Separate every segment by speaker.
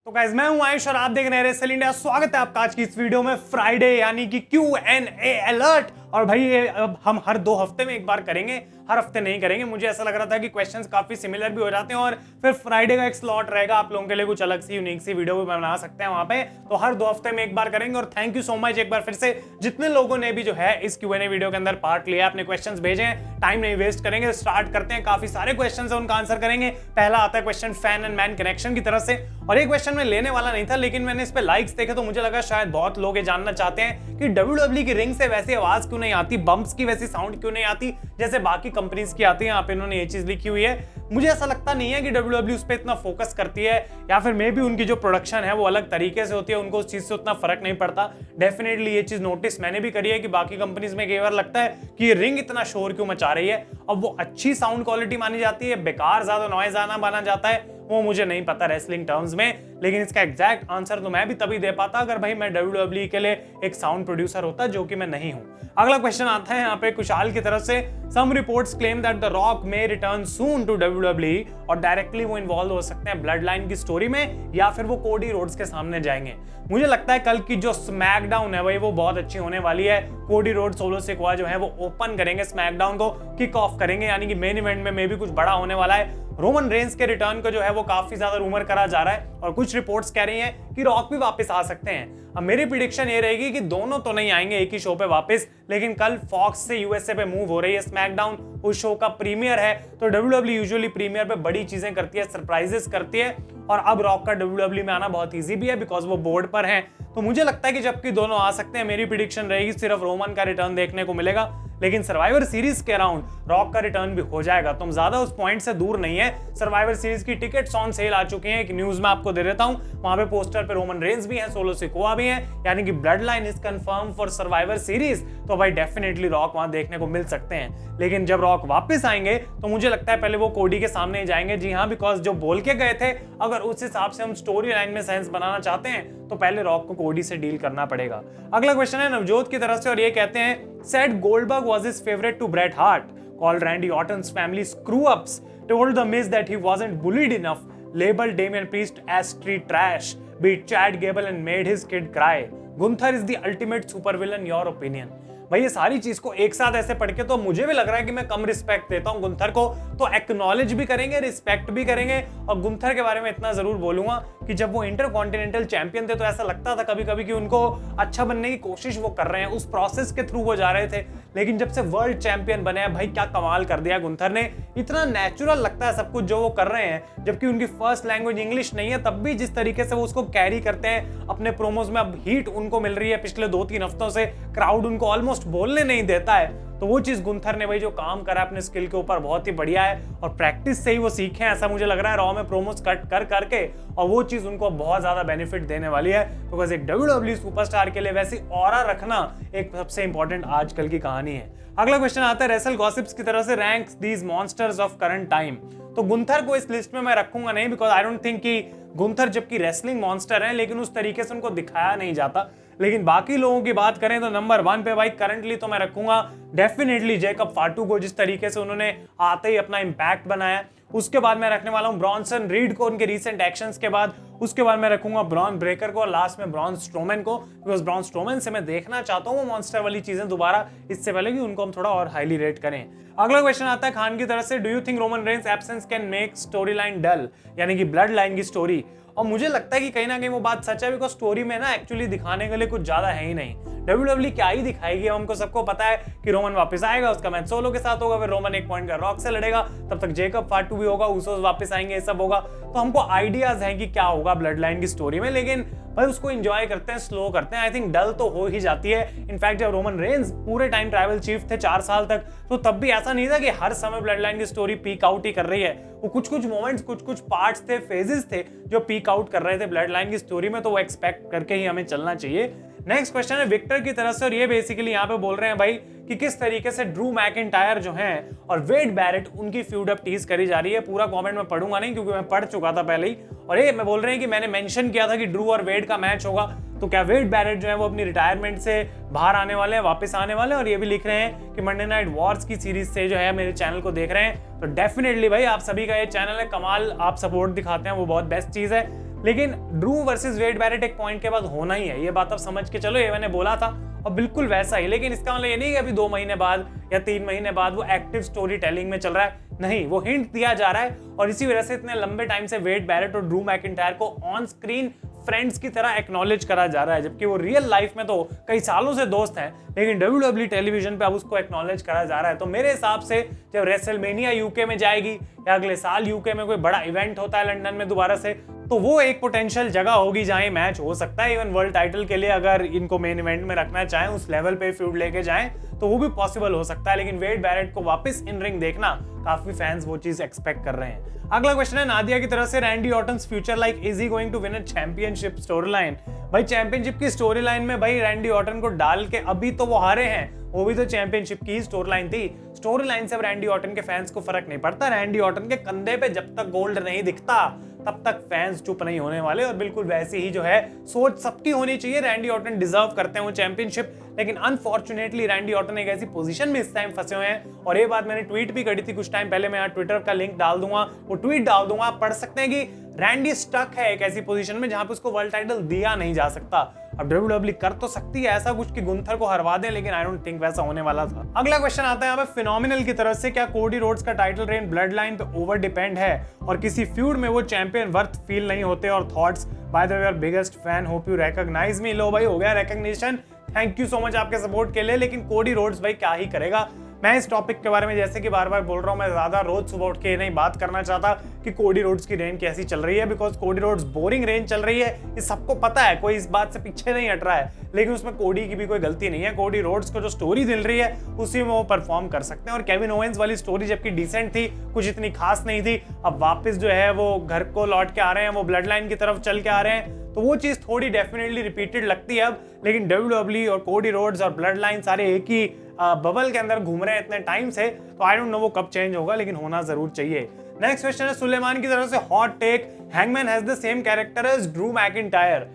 Speaker 1: तो गाइस मैं हूं आयुष और आप देख रहे हैं रेसल इंडिया। स्वागत है आपका आज की इस वीडियो में। फ्राइडे यानी कि Q&A अलर्ट। और भाई ये अब हम हर 2 हफ्ते में एक बार करेंगे, हर हफ्ते नहीं करेंगे। मुझे ऐसा लग रहा था कि क्वेश्चंस काफी सिमिलर भी हो जाते हैं और फिर फ्राइडे का एक स्लॉट रहेगा, आप लोगों के लिए कुछ अलग सी यूनिक सी वीडियो भी बना सकते हैं वहां पे। तो हर 2 हफ्ते में एक बार करेंगे। और थैंक यू सो मच एक बार फिर से जितने लोगों ने भी जो है इस Q&A वीडियो के अंदर पार्ट लिया, अपने क्वेश्चंस भेजे हैं। टाइम नहीं वेस्ट करेंगे, स्टार्ट करते हैं। काफी सारे क्वेश्चंस है, उनका आंसर करेंगे। पहला आता है question fan and man connection की तरफ से, और ये क्वेश्चन मैं लेने वाला नहीं था, लेकिन मैंने इस पे लाइक्स देखे तो मुझे लगा शायद बहुत लोग ये जानना चाहते हैं कि WWE की रिंग से वैसी आवाज क्यों नहीं आती, बम्प्स की वैसी साउंड क्यों नहीं आती जैसे बाकी कंपनीज की आती है। यहाँ पे इन्होंने ये चीज लिखी हुई है। मुझे ऐसा लगता नहीं है कि WWE उस पर इतना फोकस करती है, या फिर मे बी उनकी जो प्रोडक्शन है वो अलग तरीके से होती है, उनको उस चीज से उतना फर्क नहीं पड़ता। डेफिनेटली ये चीज नोटिस मैंने भी करी है कि बाकी कंपनीज में कई बार लगता है कि ये रिंग इतना शोर क्यों मचा रही है। अब वो अच्छी साउंड क्वालिटी मानी जाती है, बेकार ज्यादा नॉइज आना माना जाता है, वो मुझे नहीं पता रेसलिंग टर्म्स में। लेकिन इसका एग्जैक्ट आंसर तो मैं भी तभी दे पाता अगर भाई मैं WWE के लिए एक साउंड प्रोड्यूसर होता, जो कि मैं नहीं हूं। अगला क्वेश्चन आता है यहाँ पे कुशाल की तरफ से। Some reports claim that the Rock may return soon to WWE, और डायरेक्टली वो इन्वॉल्व हो सकते हैं ब्लड लाइन की स्टोरी में, या फिर वो कोडी रोड्स के सामने जाएंगे। मुझे लगता है कल की जो स्मैकडाउन है भाई वो बहुत अच्छी होने वाली है। कोडी रोड सोलो सिकोआ जो है वो ओपन करेंगे, स्मैकडाउन को किक ऑफ करेंगे, यानी कि मेन इवेंट में भी कुछ बड़ा होने वाला है। रोमन रेंस के रिटर्न को जो है वो काफी ज्यादा रूमर करा जा रहा है, और कुछ रिपोर्ट्स कह रही हैं कि रॉक भी वापस आ सकते हैं। अब मेरी प्रेडिक्शन ये रहेगी कि दोनों तो नहीं आएंगे एक ही शो पे वापस, लेकिन कल फॉक्स से यूएसए पे मूव हो रही है स्मैकडाउन, उस शो का प्रीमियर है। तो WWE यूजुअली प्रीमियर पे बड़ी चीजें करती है, सरप्राइजेस करती है, और अब रॉक का WWE में आना बहुत ईजी भी है बिकॉज वो बोर्ड पर है। तो मुझे लगता है कि जबकि दोनों आ सकते हैं, मेरी प्रेडिक्शन रहेगी सिर्फ रोमन का रिटर्न देखने को मिलेगा। लेकिन सर्वाइवर सीरीज के अराउंड रॉक का रिटर्न भी हो जाएगा। तुम ज्यादा उस पॉइंट से दूर नहीं है। सर्वाइवर सीरीज की टिकट्स ऑन सेल आ चुकी हैं, एक न्यूज में आपको दे देता हूं। वहां पे पोस्टर पे रोमन रेंस भी है, सोलो सिकोआ भी है, यानी कि blood line is confirm for survivor series. तो भाई डेफिनेटली रॉक वहां देखने को मिल सकते हैं। लेकिन जब रॉक वापस आएंगे तो मुझे लगता है पहले वो कोडी के सामने ही जाएंगे। जी हाँ, बिकॉज जो बोल के गए थे, अगर उस हिसाब से हम स्टोरी लाइन में सेंस बनाना चाहते हैं तो पहले रॉक को कोडी से डील करना पड़ेगा। अगला क्वेश्चन है नवजोत की तरफ से, और ये कहते हैं said Goldberg was his favorite to Bret Hart, called Randy Orton's family screw-ups, told The Miz that he wasn't bullied enough, labeled Damian Priest as street trash, beat Chad Gable and made his kid cry. Gunther is the ultimate supervillain, your opinion? भाई ये सारी चीज को एक साथ ऐसे पढ़ के तो मुझे भी लग रहा है कि मैं कम रिस्पेक्ट देता हूं गुंथर को। तो एक्नॉलेज भी करेंगे, रिस्पेक्ट भी करेंगे। और गुंथर के बारे में इतना जरूर बोलूंगा कि जब वो इंटरकॉन्टिनेंटल चैंपियन थे तो ऐसा लगता था कभी कभी कि उनको अच्छा बनने की कोशिश वो कर रहे हैं, उस प्रोसेस के थ्रू वो जा रहे थे। लेकिन जब से वर्ल्ड चैंपियन बने हैं भाई, क्या कमाल कर दिया गुंथर ने। इतना नेचुरल लगता है सब कुछ जो वो कर रहे हैं, जबकि उनकी फर्स्ट लैंग्वेज इंग्लिश नहीं है, तब भी जिस तरीके से वो उसको कैरी करते हैं अपने प्रोमोज में। अब हीट उनको मिल रही है पिछले 2-3 हफ्तों से, क्राउड उनको ऑलमोस्ट बोलने नहीं देता है। तो वो चीज गुंथर ने भाई जो काम करा अपने स्किल के ऊपर बहुत ही बढ़िया है, और प्रैक्टिस से ही वो सीखे हैं ऐसा मुझे लग रहा है रॉ में प्रोमोस कट कर करके। और वो चीज उनको बहुत ज्यादा बेनिफिट देने वाली है, बिकॉज एक WWE सुपरस्टार के लिए वैसी ऑरा रखना एक सबसे इंपॉर्टेंट आजकल की कहानी है। अगला क्वेश्चन आता है रेसल गॉसिप्स की तरफ से, ranks these monsters of current time. तो गुंथर को इस लिस्ट में मैं रखूंगा नहीं, बिकॉज आई डोंट थिंक कि गुंथर जबकि रेसलिंग मॉन्स्टर है, लेकिन उस तरीके से उनको दिखाया नहीं जाता। लेकिन बाकी लोगों की बात करें तो नंबर 1 पे भाई करंटली तो मैं रखूंगा डेफिनेटली जैकब फाटू को, जिस तरीके से उन्होंने आते ही अपना इंपैक्ट बनाया। उसके बाद मैं रखने वाला हूं ब्रॉन्सन रीड को, उनके रीसेंट एक्शंस के बाद। उसके बाद मैं रखूंगा ब्रॉन ब्रेकर को, और लास्ट में ब्रॉन स्ट्रोमैन को, बिकॉज ब्रॉन स्ट्रोमैन से मैं देखना चाहता हूं वो मॉन्स्टर वाली चीजें दोबारा, इससे पहले कि उनको हम थोड़ा और हाईली रेट करें। अगला क्वेश्चन आता है खान की तरफ से, do you think Roman Reigns absence can make story line dull, यानी कि ब्लड लाइन की स्टोरी। और मुझे लगता है कि कहीं ना कहीं वो बात सच है, बिकॉज स्टोरी में ना एक्चुअली दिखाने के लिए कुछ ज्यादा है ही नहीं। WWE क्या ही दिखाएगी, हमको सबको पता है कि रोमन वापस आएगा, उसका मैच सोलो के साथ होगा, फिर रोमन एक पॉइंट का रॉक से लड़ेगा, तब तक जेकब फाटू भी होगा, उसोस वापस आएंगे, ये सब होगा। तो हमको आइडियाज हैं कि क्या होगा ब्लड लाइन की स्टोरी में, लेकिन भाई उसको एंजॉय करते हैं, स्लो करते हैं। आई थिंक डल तो हो ही जाती है। इनफैक्ट जब रोमन रेंस पूरे टाइम ट्राइबल चीफ थे 4 साल तक, तो तब भी ऐसा नहीं था कि हर समय ब्लड लाइन की स्टोरी पीक आउट ही कर रही है। वो कुछ मोमेंट्स, कुछ पार्ट्स थे, फेजेस थे जो पीक आउट कर रहे थे ब्लड लाइन की स्टोरी में, तो वो एक्सपेक्ट करके ही हमें चलना चाहिए। नेक्स्ट क्वेश्चन है विक्टर की तरफ से, और ये बेसिकली यहाँ पे बोल रहे हैं भाई कि किस तरीके से ड्रू मैकिंटायर जो हैं और वेड बैरेट उनकी फ्यूड अप टीज करी जा रही है। पूरा कमेंट में पढ़ूंगा नहीं क्योंकि मैं पढ़ चुका था पहले ही। और ये मैं बोल रहे हैं कि मैंने मेंशन किया था कि ड्रू और वेड का मैच होगा, तो क्या वेड बैरेट जो है वो अपनी रिटायरमेंट से बाहर आने वाले हैं, वापस आने वाले हैं। और ये भी लिख रहे हैं कि मंडे नाइट वॉर्स की सीरीज से जो है मेरे चैनल को देख रहे हैं, तो डेफिनेटली भाई आप सभी का ये चैनल है, कमाल आप सपोर्ट दिखाते हैं, वो बहुत बेस्ट चीज है। लेकिन ड्रू वर्सेस वेड बैरेट एक पॉइंट के बाद होना ही है, ये बात आप समझ के चलो, एवन ने बोला था और बिल्कुल वैसा ही। लेकिन इसका मतलब ये नहीं कि अभी 2 महीने बाद या 3 महीने बाद वो एक्टिव स्टोरी टेलिंग में चल रहा है, नहीं, वो हिंट दिया जा रहा है और इसी वजह से इतने लंबे टाइम से वेड बैरेट और ड्रू मैकिंटायर को ऑन स्क्रीन फ्रेंड्स की तरह एक्नॉलेज करा जा रहा है, जबकि वो रियल लाइफ में तो कई सालों से दोस्त हैं, लेकिन WWE टेलीविजन पे अब उसको एक्नॉलेज करा जा रहा है। तो मेरे हिसाब से जब रेसलमेनिया यूके में जाएगी या अगले साल यूके में कोई बड़ा इवेंट होता है लंदन में दोबारा से, तो वो एक पोटेंशियल जगह होगी जहां ये मैच हो सकता है। इवन वर्ल्ड टाइटल के लिए अगर इनको मेन इवेंट में रखना चाहें, उस लेवल पे फ्यूड लेके जाएं, तो वो भी पॉसिबल हो सकता है। लेकिन वेड बैरेट को वापस इन रिंग देखना, काफी फैंस वो चीज एक्सपेक्ट कर रहे हैं। अगला क्वेश्चन है नादिया की तरफ से, Randy Orton's future like is he going to win a championship story line. भाई चैंपियनशिप की स्टोरी लाइन में भाई रैंडी ऑर्टन को डाल के, अभी तो वो हारे हैं, वो भी तो चैंपियनशिप की स्टोरी लाइन थी। स्टोरी लाइन से अब रैंडी ऑर्टन के फैंस को फर्क नहीं पड़ता। रैंडी ऑर्टन के कंधे पे जब तक गोल्ड नहीं दिखता तब तक फैंस चुप नहीं होने वाले, और बिल्कुल वैसी ही जो है सोच सबकी होनी चाहिए। रैंडी ऑर्टन डिजर्व करते हैं वो चैंपियनशिप, लेकिन अनफॉर्चुनेटली रैंडी ऑर्टन एक ऐसी पोजीशन में इस टाइम फंसे हुए हैं, और ये बात मैंने ट्वीट भी करी थी कुछ टाइम पहले, मैं यहाँ ट्विटर का लिंक डाल दूंगा, वो ट्वीट डाल दूंगा, आप पढ़ सकते हैं कि रैंडी स्टक है एक ऐसी पोजीशन में जहां पे उसको वर्ल्ड टाइटल दिया नहीं जा सकता। अब WWE कर तो सकती है ऐसा कुछ कि गुंथर को हरवा दे, लेकिन आई डोंट थिंक वैसा होने वाला था। अगला क्वेश्चन आता है यहाँ पे फिनोमिनल की तरफ से, क्या कोडी रोड्स का टाइटल रेन ब्लड लाइन पे ओवर डिपेंड है और किसी फ्यूड में वो चैंपियन वर्थ फील नहीं होते? और thoughts, by the way your biggest fan, hope you recognise me. लो भाई, हो गया recognition, thank you so much आपके सपोर्ट के लिए। लेकिन कोडी रोड्स भाई क्या ही करेगा। मैं इस टॉपिक के बारे में जैसे कि बार बार बोल रहा हूं, मैं ज्यादा रोज सुबह उठ के नहीं बात करना चाहता कि कोडी रोड्स की रेन कैसी चल रही है, because Cody Rhodes boring rain चल रही है, ये सबको पता है, कोई इस बात से पीछे नहीं हट रहा है। लेकिन उसमें कोडी की भी कोई गलती नहीं है। कोडी रोड्स को जो स्टोरी मिल रही है उसी में वो परफॉर्म कर सकते हैं। और केविन ओवेंस वाली स्टोरी जबकि डिसेंट थी, कुछ इतनी खास नहीं थी, अब वापस जो है वो घर को लौट के आ रहे हैं, वो ब्लड लाइन की तरफ चल के आ रहे हैं, तो वो चीज थोड़ी डेफिनेटली रिपीटेड लगती है अब। लेकिन WWE और कोडी रोड्स और ब्लड लाइन सारे एक ही बबल के अंदर घूम रहे हैं इतने टाइम से, तो आई डोंट नो वो कब चेंज होगा, लेकिन होना जरूर चाहिए। नेक्स्ट क्वेश्चन है सुलेमान की तरफ से, hot take, hangman has the same character as Drew McIntyre.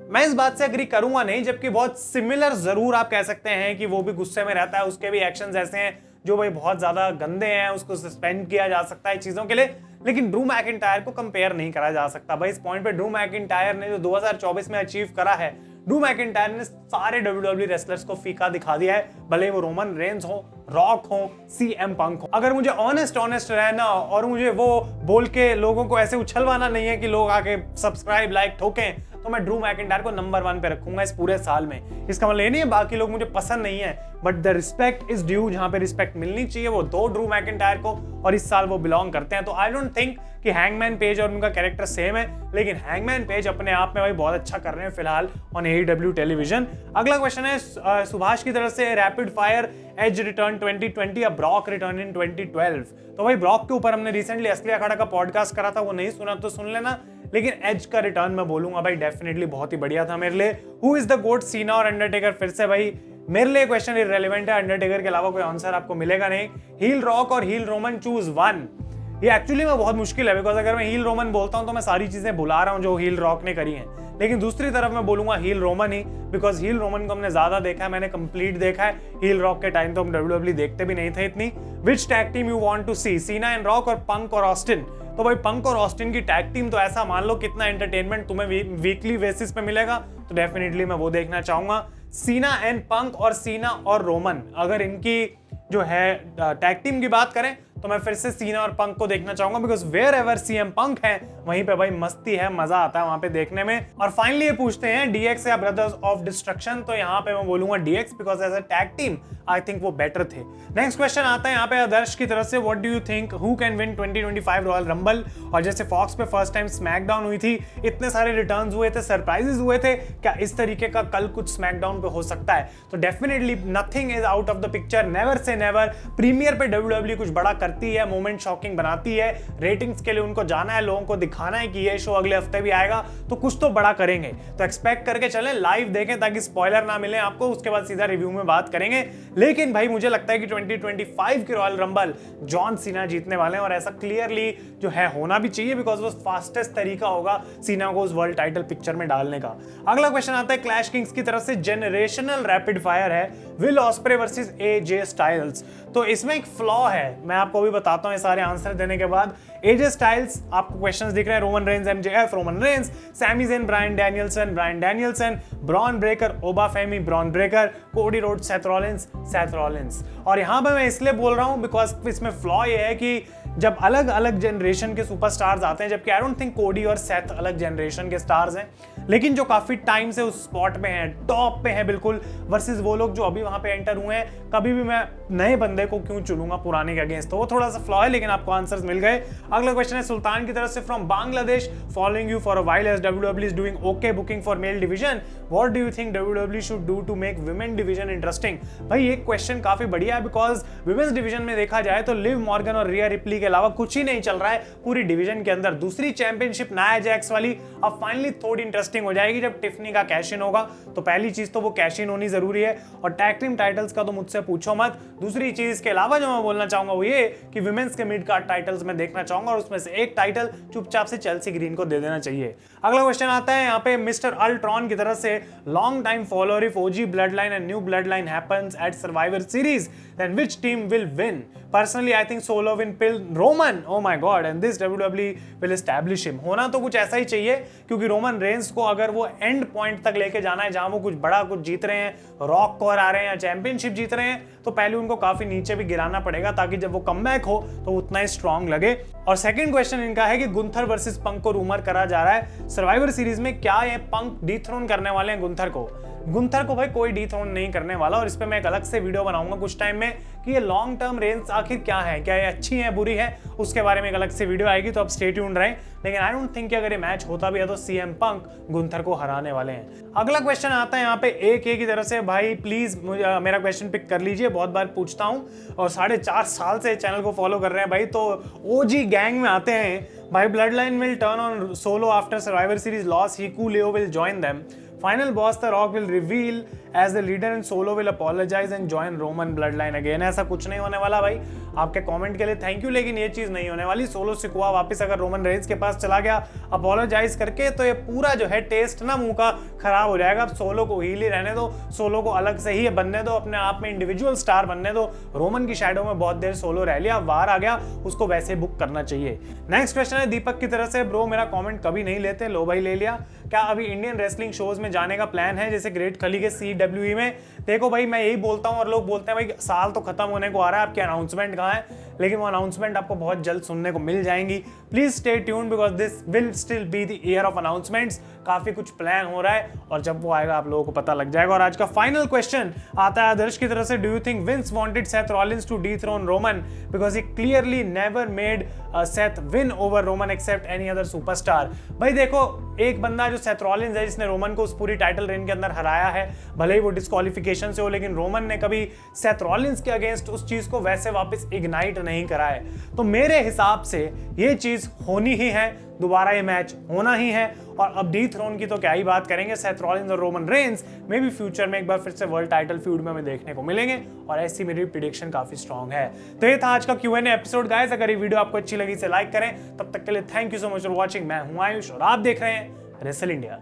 Speaker 1: मैं इस बात से एग्री करूंगा नहीं, जबकि बहुत सिमिलर जरूर आप कह सकते हैं कि वो भी गुस्से में रहता है, उसके भी एक्शंस ऐसे हैं जो भाई बहुत ज्यादा गंदे हैं, उसको सस्पेंड किया जा सकता है चीजों के लिए। लेकिन ड्रू मैकिंटायर को कंपेयर नहीं करा जा सकता भाई। इस पॉइंट पे ड्रू मैकिंटायर ने जो 2024 में अचीव करा है, ड्रू मैकिंटायर ने सारे WWE रेसलर्स को फीका दिखा दिया है, भले वो रोमन रेंस हो, रॉक हो, CM पंक हो। अगर मुझे ऑनेस्ट रहना और मुझे वो बोल के लोगों को ऐसे उछलवाना नहीं है कि लोग आके सब्सक्राइब लाइक ठोकें, तो मैं ड्रू मैकिंटायर को नंबर 1 पे रखूंगा इस पूरे साल में। इसका मतलब ये नहीं है बाकी लोग मुझे पसंद नहीं है, but the respect is due, जहां पे रिस्पेक्ट मिलनी चाहिए वो दो ड्रू मैकिंटायर को, और इस साल वो बिलोंग करते हैं। तो आई डोंट थिंक कि हैंगमैन पेज और उनका कैरेक्टर सेम है, लेकिन हैंगमैन पेज अपने आप में भाई बहुत अच्छा कर रहे हैं फिलहाल ऑन AEW टेलीविजन। अगला क्वेश्चन है सुभाष की तरफ से, रैपिड फायर, एज रिटर्न 2020 या ब्रॉक रिटर्न इन 2012। तो भाई ब्रॉक के ऊपर हमने रिसेंटली असली अखाड़ा का पॉडकास्ट करा था, वो नहीं सुना तो सुन लेना। लेकिन एज का रिटर्न मैं बोलूंगा भाई डेफिनेटली बहुत ही बढ़िया था मेरे लिए। हु इज द गोट, सीना और अंडरटेकर? फिर से भाई मेरे लिए क्वेश्चन इररिलेवेंट है, अंडरटेकर के अलावा कोई आंसर आपको मिलेगा नहीं। हील रॉक और हील रोमन, चूज वन। ये एक्चुअली में बहुत मुश्किल है, बिकॉज अगर मैं हील रोमन बोलता हूं तो मैं सारी चीजें भुला रहा हूं जो हील रॉक ने करी हैं, लेकिन दूसरी तरफ मैं बोलूंगा हील रोमन ही, बिकॉज हील रोमन को हमने ज्यादा देखा है, मैंने कंप्लीट देखा है। हील रॉक के टाइम तो हम WWE देखते भी नहीं थे इतनी। Which tag team you want to see, Cena and rock और पंक और ऑस्टिन? तो भाई पंक और ऑस्टिन की टैग टीम तो ऐसा मान लो कितना एंटरटेनमेंट तुम्हें वीकली बेसिस पे मिलेगा, तो डेफिनेटली मैं वो देखना चाहूंगा। सीना एंड पंक और सीना और रोमन, अगर इनकी जो है टैग टीम की बात करें तो मैं फिर से सीना और पंक को देखना चाहूंगा, बिकॉज वेयर एवर CM पंक है वहीं पे भाई मस्ती है, मजा आता है वहां पे देखने में। और फाइनली ये पूछते हैं DX या ब्रदर्स ऑफ डिस्ट्रक्शन, तो यहाँ पे मैं बोलूंगा DX, because as a tag team I think वो बेटर थे। नेक्स्ट क्वेश्चन आता है यहाँ पे आदर्श की तरफ से, what do you think who can win 2025 royal rumble? और जैसे फॉक्स पे फर्स्ट टाइम स्मैकडाउन हुई थी, इतने सारे रिटर्न्स हुए थे, सरप्राइजेस हुए थे, क्या इस तरीके का कल कुछ स्मैकडाउन पे हो सकता है? तो definitely nothing is out of the picture, never say never. Premiere पे WWE कुछ बड़ा करती है, मोमेंट शॉकिंग बनाती है, रेटिंग्स के लिए उनको जाना है, लोगों को दिखाना है कि ये शो अगले हफ्ते भी आएगा, तो कुछ तो बड़ा करेंगे। तो एक्सपेक्ट करके चलें, लाइव देखें ताकि स्पॉइलर ना मिले आपको, उसके बाद सीधा रिव्यू में बात करेंगे। लेकिन भाई मुझे लगता है कि 2025 की रॉयल रंबल जॉन सीना जीतने वाले हैं, और ऐसा क्लियरली जो है होना भी चाहिए, बिकॉज वो फास्टेस्ट तरीका होगा सीना को उस वर्ल्ड टाइटल पिक्चर में डालने का। अगला क्वेश्चन आता है क्लैश किंग्स की तरफ से, जेनरेशनल रैपिड फायर है, will osprey versus AJ styles. तो इसमें एक फ्लॉ है, मैं आपको भी बताता हूँ ये सारे आंसर देने के बाद। एजे स्टाइल्स आपको क्वेश्चंस दिख रहे हैं, Roman Reigns MJF, Roman Reigns, Sami Zayn Bryan Danielson, Bron Breakker Oba Femi, Bron Breakker, Cody Rhodes, Seth Rollins. और यहाँ पे मैं इसलिए बोल रहा हूँ बिकॉज इसमें फ्लॉ ये है कि जब अलग अलग जनरेशन के सुपरस्टार्स आते हैं, जबकि आई डोंट थिंक कोडी और सेथ अलग जनरेशन के स्टार्स हैं, लेकिन जो काफी टाइम से उस स्पॉट पे हैं, टॉप पे हैं बिल्कुल, वर्सेस वो लोग जो अभी वहां पे एंटर हुए हैं, कभी भी मैं नए बंदे को क्यों चुनूंगा पुराने के अगेंस्ट। तो वो थोड़ा सा फ्लॉ है, लेकिन आपको आंसर्स मिल गए। अगला क्वेश्चन है सुल्तान की तरफ से from Bangladesh, following you for a while as WWE is doing okay booking for male division, what do you think WWE should do to make women division interesting. भाई ये क्वेश्चन काफी बढ़िया है, बिकॉज वुमेन्स डिवीजन में देखा जाए तो Liv Morgan और रिया रिप्ली के अलावा कुछ ही नहीं चल रहा है पूरी डिवीजन के अंदर। दूसरी चैंपियनशिप नाया जैक्स वाली अब फाइनली थोड़ी इंटरेस्टिंग हो जाएगी जब टिफनी का कैश इन होगा। तो पहली चीज तो वो कैश इन होनी जरूरी है, और टैग टीम टाइटल्स का तो मुझसे पूछो मत। दूसरी चीज के अलावा जो मैं बोलना चाहूंगा वो ये कि विमेंस के मिड कार्ड टाइटल्स में देखना चाहूंगा, और उसमें से एक टाइटल चुपचाप से चेल्सी ग्रीन को दे देना चाहिए। अगला क्वेश्चन आता है यहाँ पे मिस्टर अल्ट्रॉन की तरफ से, long time follower, if OG bloodline and new bloodline happens at Survivor Series then which team will win? Personally I think solo win pill Roman, oh my god, and this WWE will establish him. होना तो कुछ ऐसा ही चाहिए, क्योंकि Roman Reigns को अगर वो and point तक लेके जाना है जहां वो कुछ बड़ा कुछ जीत रहे हैं, रॉक को हरा रहे हैं या चैंपियनशिप जीत रहे हैं, तो पहले उनको काफी नीचे भी गिराना पड़ेगा ताकि जब वो कमबैक हो तो उतना ही स्ट्रांग लगे। और सेकंड क्वेश्चन इनका है कि गुंथर वर्सेस पंक को रूमर करा जा रहा है सर्वाइवर सीरीज में, क्या ये पंक डीथ्रोन करने वाले हैं गुंथर को? गुंथर को भाई कोई डीथ्रोन नहीं करने वाला, और इस पे मैं एक अलग से वीडियो बनाऊंगा कुछ टाइम में कि ये लॉन्ग टर्म रेंज आखिर क्या है, क्या ये अच्छी है बुरी है, उसके बारे में एक अलग से वीडियो आएगी, तो आप स्टे ट्यून्ड रहें। लेकिन आई डोंट थिंक कि अगर ये मैच होता भी है तो CM पंक गुंथर को हराने वाले हैं। अगला क्वेश्चन आता है यहाँ पे AK की तरफ से, भाई प्लीज मेरा क्वेश्चन पिक कर लीजिए, बहुत बार पूछता हूँ और 4.5 साल से चैनल को फॉलो कर रहे हैं भाई, तो OG गैंग में आते हैं भाई। Blood line will turn on solo after survivor series loss, Hikuleo will join them, final boss The Rock will reveal as the leader and Solo will apologize and join Roman bloodline again। ऐसा कुछ नहीं होने वाला भाई, आपके comment के लिए thank you, लेकिन ये चीज नहीं होने वाली। सोलो सिकुआ वापस अगर रोमन रेंज के पास चला गया अपोलोजाइज करके, तो ये पूरा जो है टेस्ट ना मुंह का खराब हो जाएगा। अब सोलो को हील ही रहने दो, सोलो को अलग से ही बनने दो, अपने आप में इंडिविजुअल स्टार बनने दो। रोमन की शैडो में बहुत देर सोलो रह लिया, बाहर आ गया, उसको वैसे बुक करना चाहिए। नेक्स्ट क्वेश्चन है दीपक की तरफ से, ब्रो मेरा कमेंट कभी नहीं लेते, लो भाई ले लिया। क्या अभी इंडियन रेसलिंग शोज में जाने का प्लान है, जैसे ग्रेट खली के CWE में? देखो भाई मैं यही बोलता हूँ और लोग बोलते हैं भाई साल तो खत्म होने को आ रहा है, आपकी अनाउंसमेंट कहाँ है? लेकिन वो अनाउंसमेंट आपको बहुत जल्द सुनने को मिल जाएंगी। Please stay tuned because this will still be the year of announcements. काफी कुछ प्लान हो रहा है और जब वो आएगा आप लोगों को पता लग जाएगा। और आज का फाइनल क्वेश्चन आता है आदर्श की तरफ से, do you think Vince wanted Seth Rollins to dethrone Roman because he clearly never made Seth win over Roman except any other superstar? भाई देखो, एक बंदा जो सेथ रॉलिंस है जिसने रोमन को उस पूरी टाइटल रेन के अंदर हराया है, भले ही वो डिस्क्वालिफिकेशन से हो, लेकिन रोमन ने कभी सेथ रॉलिंस के अगेंस्ट उस चीज को वैसे वापस इग्नाइट नहीं करा है। तो मेरे हिसाब से ये चीज होनी ही है, दोबारा ये मैच होना ही है। और अब डीथ्रोन की तो क्या ही बात करेंगे, सेथ रॉलिंस और रोमन रेंस मे भी फ्यूचर में एक बार फिर से वर्ल्ड टाइटल फ्यूड में हमें देखने को मिलेंगे, और ऐसी मेरी प्रेडिक्शन काफी स्ट्रांग है। तो ये था आज का Q&A एपिसोड गाइस। अगर ये वीडियो आपको अच्छी लगी इसे लाइक करें। तब तक के लिए thank you so much for watching. मैं हूं आयुष और आप देख रहे हैं रेसल इंडिया।